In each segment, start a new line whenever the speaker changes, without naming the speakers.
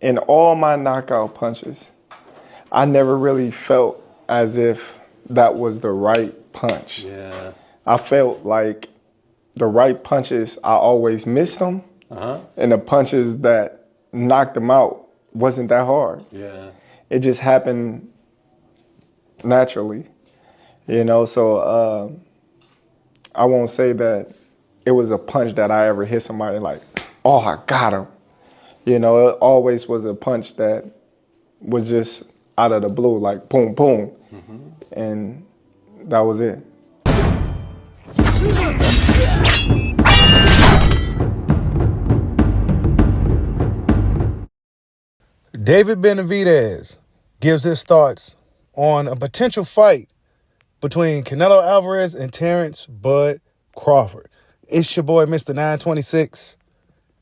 in all my knockout punches, I never really felt as if that was the right punch.
Yeah.
I felt like the right punches, I always missed them. And the punches that knocked them out wasn't that hard.
Yeah.
It just happened naturally, so I won't say that it was a punch that I ever hit somebody like, oh, I got him. It always was a punch that was just out of the blue, like boom, boom. And that was it.
David Benavidez gives his thoughts on a potential fight between Canelo Alvarez and Terence Bud Crawford. It's your boy, Mr. 926,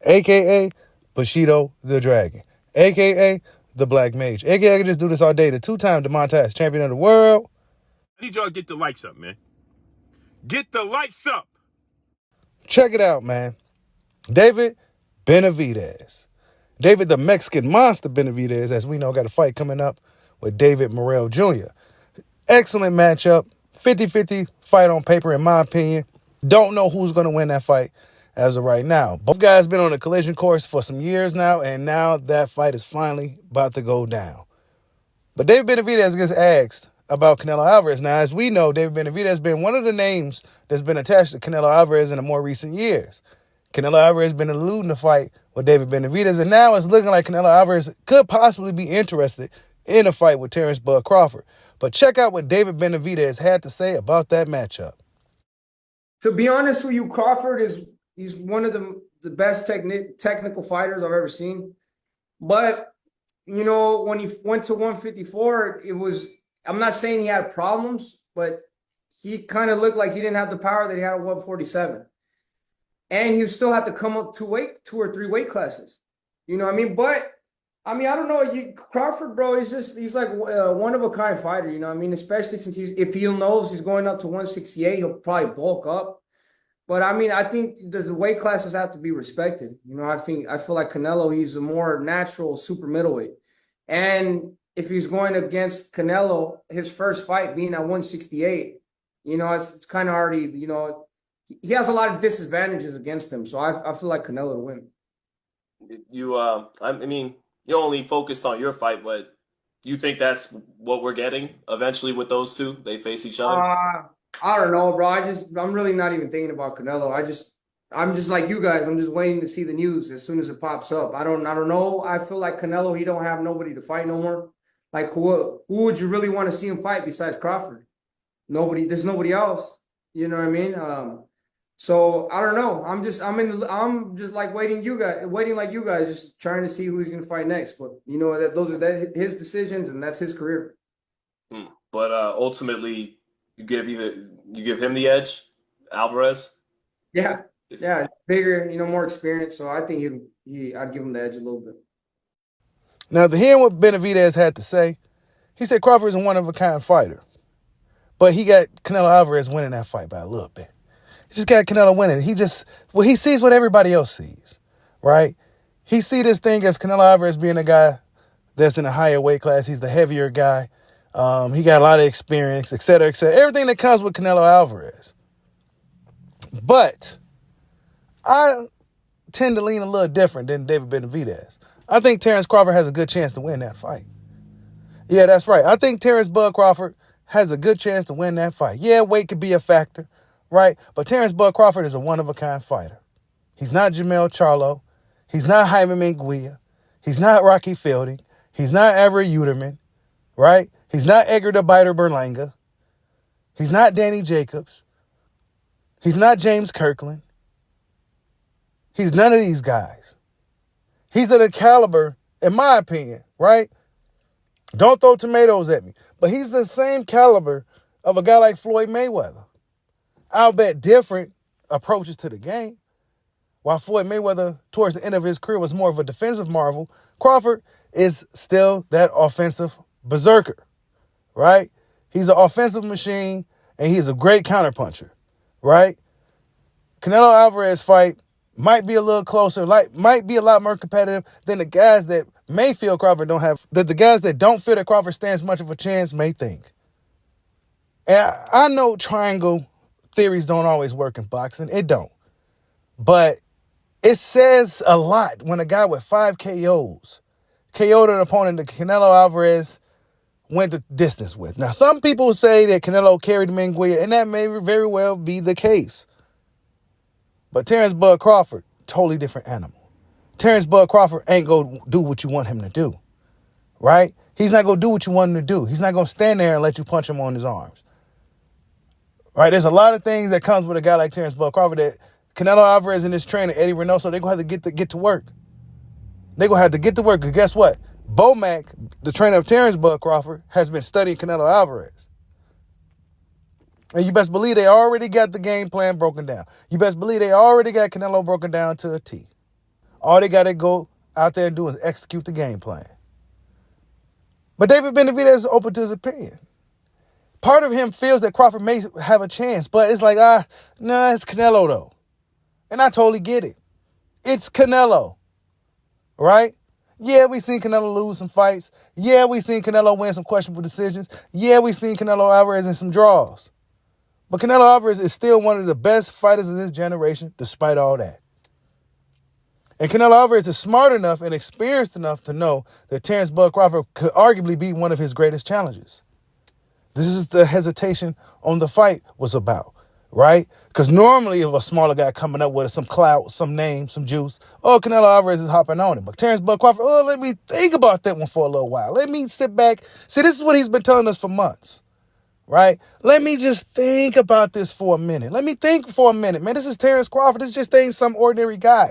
a.k.a. Bushido the Dragon, a.k.a. the Black Mage, a.k.a. I can just do this all day. The two-time DeMontage champion of the world.
I need y'all to get the likes up, man. Get the likes up.
Check it out, man. David Benavidez. David the Mexican Monster Benavidez, as we know, got a fight coming up with David Morrell Jr. Excellent matchup. 50-50 fight on paper, in my opinion. Don't know who's going to win that fight as of right now. Both guys been on a collision course for some years now, and now that fight is finally about to go down. But David Benavidez gets asked about Canelo Alvarez. Now, as we know, David Benavidez has been one of the names that's been attached to Canelo Alvarez in the more recent years. Canelo Alvarez has been eluding the fight with David Benavidez, and now it's looking like Canelo Alvarez could possibly be interested in a fight with Terence Bud Crawford. But check out what David Benavidez had to say about that matchup.
To be honest with you, Crawford he's one of the best technical fighters I've ever seen. But, when he went to 154, I'm not saying he had problems, but he kind of looked like he didn't have the power that he had at 147. And he still had to come up two or three weight classes. You know what I mean? But, I don't know. Crawford, bro, he's like a one-of-a-kind fighter, you know what I mean? Especially since if he knows he's going up to 168, he'll probably bulk up. But, I think the weight classes have to be respected. I feel like Canelo, he's a more natural super middleweight. And if he's going against Canelo, his first fight being at 168, it's kind of already, he has a lot of disadvantages against him. So I feel like Canelo to win.
You only focused on your fight, but you think that's what we're getting eventually with those two? They face each other?
I don't know, bro. I'm really not even thinking about Canelo. I'm just like you guys. I'm just waiting to see the news as soon as it pops up. I don't know. I feel like Canelo, he don't have nobody to fight no more. Like who would you really want to see him fight besides Crawford? Nobody. There's nobody else. You know what I mean? So I don't know. I'm just like waiting like you guys, just trying to see who he's gonna fight next. But those are his decisions and that's his career.
But ultimately, you give him the edge, Alvarez.
Yeah, bigger, more experience. So I think I'd give him the edge a little bit.
Now, to hear what Benavidez had to say, he said Crawford is a one-of-a-kind fighter, but he got Canelo Alvarez winning that fight by a little bit. He just got Canelo winning. He sees what everybody else sees, right? He see this thing as Canelo Alvarez being a guy that's in a higher weight class. He's the heavier guy. He got a lot of experience, et cetera, et cetera. Everything that comes with Canelo Alvarez. But I tend to lean a little different than David Benavidez. I think Terence Crawford has a good chance to win that fight. Yeah, that's right. I think Terence Bud Crawford has a good chance to win that fight. Yeah, weight could be a factor, right? But Terence Bud Crawford is a one-of-a-kind fighter. He's not Jamel Charlo. He's not Jaime Munguia. He's not Rocky Fielding. He's not Avery Uterman, right? He's not Edgar the Biter Berlanga. He's not Danny Jacobs. He's not James Kirkland. He's none of these guys. He's of the caliber, in my opinion, right? Don't throw tomatoes at me. But he's the same caliber of a guy like Floyd Mayweather. I'll bet different approaches to the game. While Floyd Mayweather, towards the end of his career, was more of a defensive marvel, Crawford is still that offensive berserker, right? He's an offensive machine, and he's a great counterpuncher, right? Canelo Alvarez fight might be a little closer, might be a lot more competitive than the guys that may feel Crawford don't have, that the guys that don't feel that Crawford stands much of a chance may think. And I know triangle theories don't always work in boxing. It don't. But it says a lot when a guy with 5 KOs KO'd an opponent that Canelo Alvarez went the distance with. Now, some people say that Canelo carried Minguia, and that may very well be the case. But Terence Bud Crawford, totally different animal. Terence Bud Crawford ain't going to do what you want him to do, right? He's not going to do what you want him to do. He's not going to stand there and let you punch him on his arms. Right? There's a lot of things that comes with a guy like Terence Bud Crawford that Canelo Alvarez and his trainer, Eddie Reynoso, they're going to have to get to work. They're going to have to get to work because guess what? Bomac, the trainer of Terence Bud Crawford, has been studying Canelo Alvarez. And you best believe they already got the game plan broken down. You best believe they already got Canelo broken down to a T. All they got to go out there and do is execute the game plan. But David Benavidez is open to his opinion. Part of him feels that Crawford may have a chance, but it's like, no, it's Canelo though. And I totally get it. It's Canelo, right? Yeah, we seen Canelo lose some fights. Yeah, we seen Canelo win some questionable decisions. Yeah, we seen Canelo Alvarez in some draws. But Canelo Alvarez is still one of the best fighters of this generation, despite all that. And Canelo Alvarez is smart enough and experienced enough to know that Terence Bud Crawford could arguably be one of his greatest challenges. This is the hesitation on the fight was about, right? Because normally if a smaller guy coming up with some clout, some name, some juice, Canelo Alvarez is hopping on it. But Terence Bud Crawford, let me think about that one for a little while. Let me sit back. See, this is what he's been telling us for months, right? Let me just think about this for a minute. Let me think for a minute, man. This is Terence Crawford. This just ain't some ordinary guy.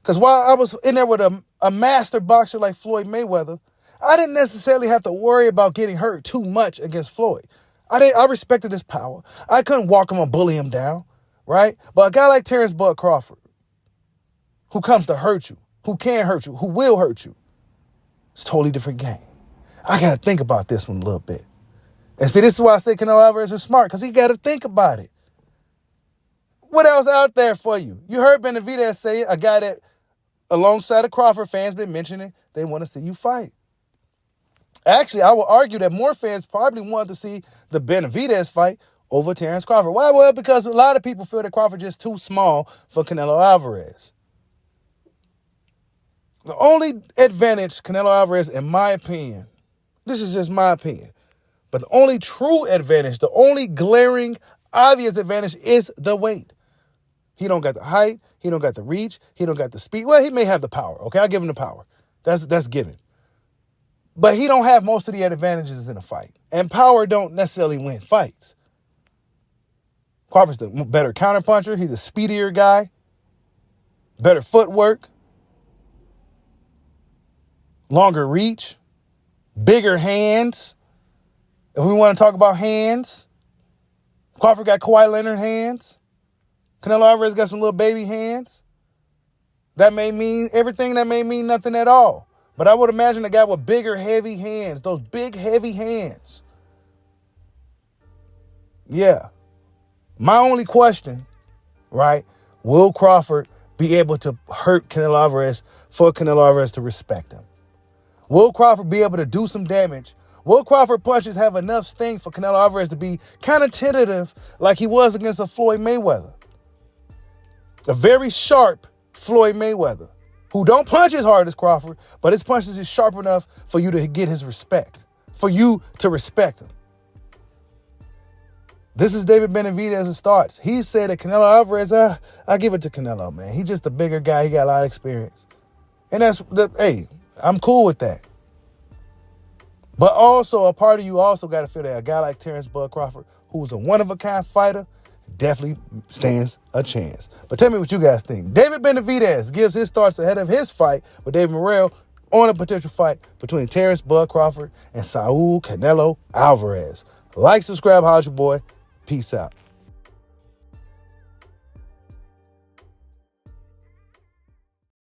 Because while I was in there with a master boxer like Floyd Mayweather, I didn't necessarily have to worry about getting hurt too much against Floyd. I respected his power. I couldn't walk him or bully him down, right? But a guy like Terence Bud Crawford, who comes to hurt you, who can hurt you, who will hurt you, it's a totally different game. I got to think about this one a little bit. And see, this is why I say Canelo Alvarez is smart, because he got to think about it. What else out there for you? You heard Benavidez say it, a guy that, alongside of Crawford, fans been mentioning they want to see you fight. Actually, I will argue that more fans probably want to see the Benavidez fight over Terence Crawford. Why? Well, because a lot of people feel that Crawford is too small for Canelo Alvarez. The only advantage Canelo Alvarez, in my opinion, this is just my opinion, but the only true advantage, the only glaring, obvious advantage is the weight. He don't got the height. He don't got the reach. He don't got the speed. Well, he may have the power. Okay, I'll give him the power. That's given. But he don't have most of the advantages in a fight. And power don't necessarily win fights. Crawford's the better counterpuncher. He's a speedier guy. Better footwork. Longer reach. Bigger hands. If we want to talk about hands, Crawford got Kawhi Leonard hands. Canelo Alvarez got some little baby hands. That may mean everything, that may mean nothing at all. But I would imagine a guy with bigger, heavy hands, those big, heavy hands. Yeah. My only question, right, will Crawford be able to hurt Canelo Alvarez for Canelo Alvarez to respect him? Will Crawford be able to do some damage? Will Crawford punches have enough sting for Canelo Alvarez to be kind of tentative like he was against a Floyd Mayweather? A very sharp Floyd Mayweather, who don't punch as hard as Crawford, but his punches is sharp enough for you to get his respect, for you to respect him. This is David Benavidez's thoughts. He said that Canelo Alvarez, I give it to Canelo, man. He's just a bigger guy. He got a lot of experience. And hey, I'm cool with that. But also, a part of you also got to feel that a guy like Terence Bud Crawford, who's a one-of-a-kind fighter, definitely stands a chance. But tell me what you guys think. David Benavidez gives his thoughts ahead of his fight with David Morrell on a potential fight between Terence Bud Crawford and Saul Canelo Alvarez. Like, subscribe, how's your boy? Peace out.